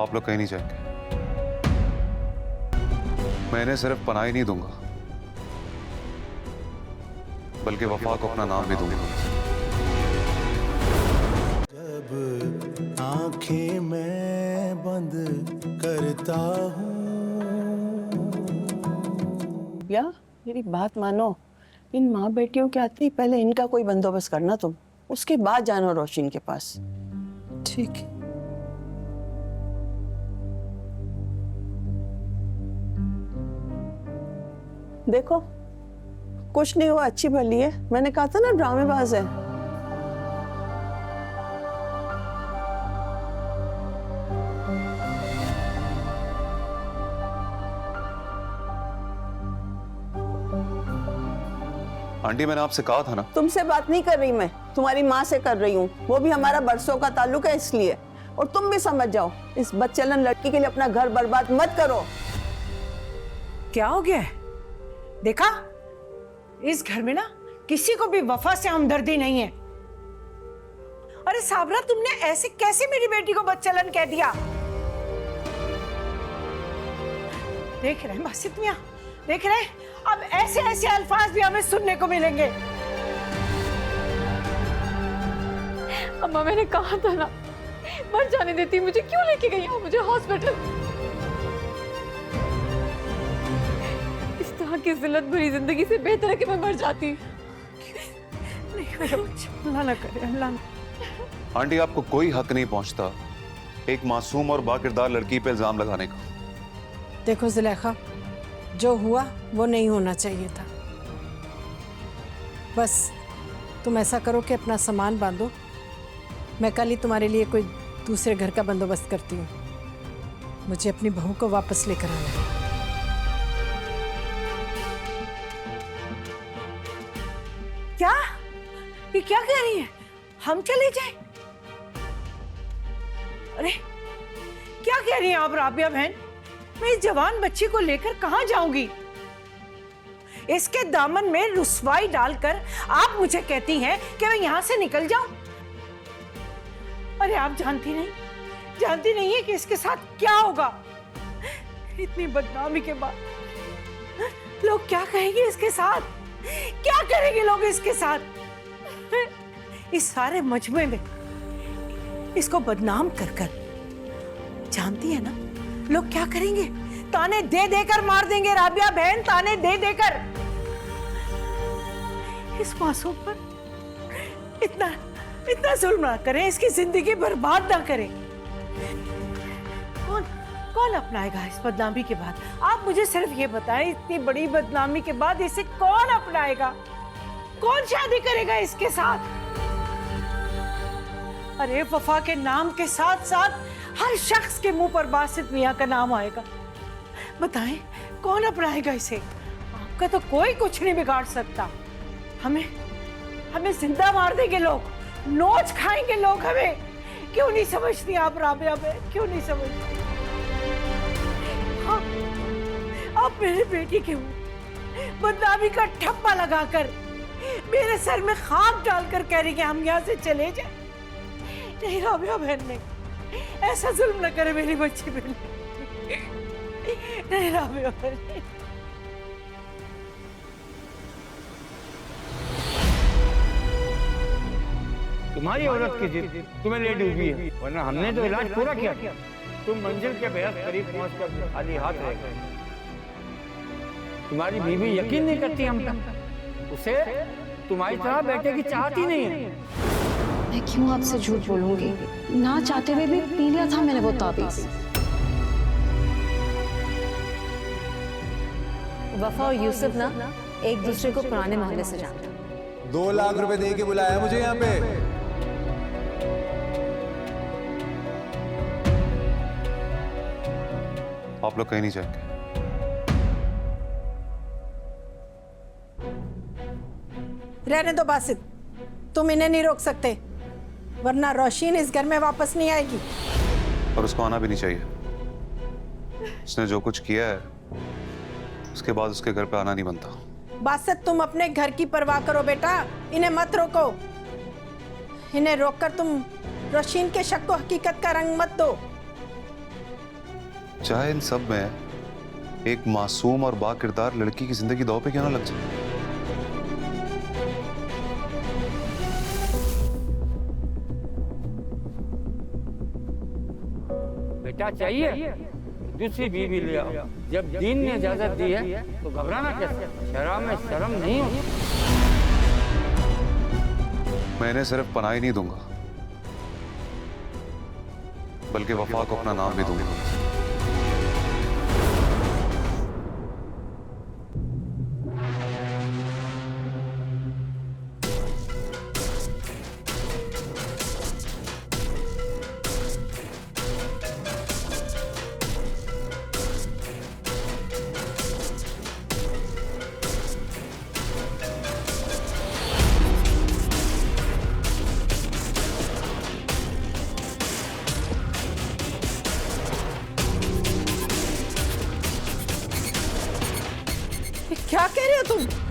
आप लोग कहीं नहीं जाएंगे। मैं इन्हें सिर्फ पनाह ही नहीं दूंगा, बल्कि वफा को अपना नाम भी दूंगा। जब आंखें मैं बंद करता हूँ। या मेरी बात मानो, इन माँ बेटियों के आते ही पहले इनका कोई बंदोबस्त करना तुम, उसके बाद जानो रोशिन के पास। ठीक है। देखो कुछ नहीं हुआ, अच्छी भली है। मैंने कहा था ना ड्रामेबाज है। आंटी मैंने आपसे कहा था ना। तुमसे बात नहीं कर रही मैं, तुम्हारी माँ से कर रही हूँ। वो भी हमारा बरसों का ताल्लुक है इसलिए। और तुम भी समझ जाओ, इस बदचलन लड़की के लिए अपना घर बर्बाद मत करो। क्या हो गया है? देखा, इस घर में ना किसी को भी वफा से हमदर्दी नहीं है। अरे साबरा, तुमने ऐसे कैसे मेरी बेटी को बदचलन कह दिया? देख रहे हैं बासित मियां, देख रहे हैं, अब ऐसे ऐसे अल्फाज भी हमें सुनने को मिलेंगे। अम्मा मैंने कहा था ना, मर जाने देती, मुझे क्यों लेके गई हो मुझे हॉस्पिटल? इस तरह की जिल्लत भरी जिंदगी से बेहतर है कि मैं मर जाती। नहीं मेरा बच्चा, अल्लाह ना करे, अल्लाह ना। आंटी आपको कोई हक नहीं पहुंचता एक मासूम और बाकिरदार लड़की पे इल्जाम लगाने का। देखो जुलेखा, जो हुआ वो नहीं होना चाहिए था। बस तुम ऐसा करो कि अपना सामान बांधो, मैं कल ही तुम्हारे लिए कोई दूसरे घर का बंदोबस्त करती हूँ। मुझे अपनी बहू को वापस लेकर आना है। क्या? ये क्या कह रही है? हम चले जाएं? अरे क्या कह रही हैं आप राबिया बहन? मैं इस जवान बच्ची को लेकर कहां जाऊंगी? इसके दामन में रुसवाई डालकर आप मुझे कहती हैं कि मैं यहां से निकल जाऊं? अरे आप जानती नहीं है कि इसके साथ क्या होगा? इतनी बदनामी के बाद लोग क्या कहेंगे इसके साथ? क्या करेंगे लोग इसके साथ? इस सारे मजमे में इसको बदनाम कर कर, जानती है ना लोग क्या करेंगे? ताने दे देकर मार देंगे राबिया बहन, ताने दे देकर। इस मासूम पर इतना जुल्म ना करें, इसकी जिंदगी बर्बाद ना करें। कौन अपनाएगा इस बदनामी के बाद? आप मुझे सिर्फ ये बताएं, इतनी बड़ी बदनामी के बाद इसे कौन अपनाएगा? कौन शादी करेगा इसके साथ? अरे वफा के नाम के साथ साथ हर शख्स के मुंह पर बासित मियां का नाम आएगा। बताएं कौन अपनाएगा इसे? आपका तो कोई कुछ नहीं बिगाड़ सकता। हमें जिंदा मार देंगे लोग, नोच खाएंगे लोग हमें। क्यों नहीं समझती आप राबिया बहन, क्यों नहीं समझती? आप मेरी बेटी के बदनामी का ठप्पा लगाकर मेरे सर में खाक डालकर कह रही है हम यहाँ से चले जाए। नहीं राबिया बहन, नहीं, ऐसा जुल्म न करे मेरी बच्ची पे। नहीं राबिया बहन। तुम्हारी औरत की जिद तुम्हें ले डूबी है, वरना हमने तो इलाज पूरा किया था। तुम मंजिल के बेहद करीब पहुंचकर खाली हाथ रह गए। तुम्हारी बीवी यकीन नहीं करती हम पर, उसे तुम्हारी तरह बेटे की चाहत ही नहीं है। मैं क्यों आपसे झूठ बोलूंगी? ना चाहते हुए भी पी लिया था मैंने वो ताबीज। वफा और यूसुफ ना एक दूसरे को पुराने मोहल्ले से जानते। 2 लाख रुपए दे के बुलाया मुझे यहाँ पे। आप लोग कहीं नहीं जाएंगे। रहने दो बासित, तुम इन्हें नहीं रोक सकते, वरना रोशीन इस घर में वापस नहीं आएगी। और उसको आना भी नहीं चाहिए। उसने जो कुछ किया है उसके बाद उसके घर पे आना नहीं बनता। बासित, तुम अपने घर की परवाह करो बेटा, इन्हें मत रोको। इन्हें रोककर तुम रोशीन के शक को हकीकत का रंग मत दो। चाहे इन सब में एक मासूम और बाकिरदार लड़की की जिंदगी दांव पे क्यों ना लग जाए। बेटा चाहिए दूसरी बीवी ले आओ। जब दीन ने इजाजत दी है तो घबराना कैसे? शराब में शर्म नहीं होती। मैं इन्हें सिर्फ पनाह ही नहीं दूंगा, बल्कि वफा को अपना नाम भी दूंगा। क्या कह रहे हो तुम?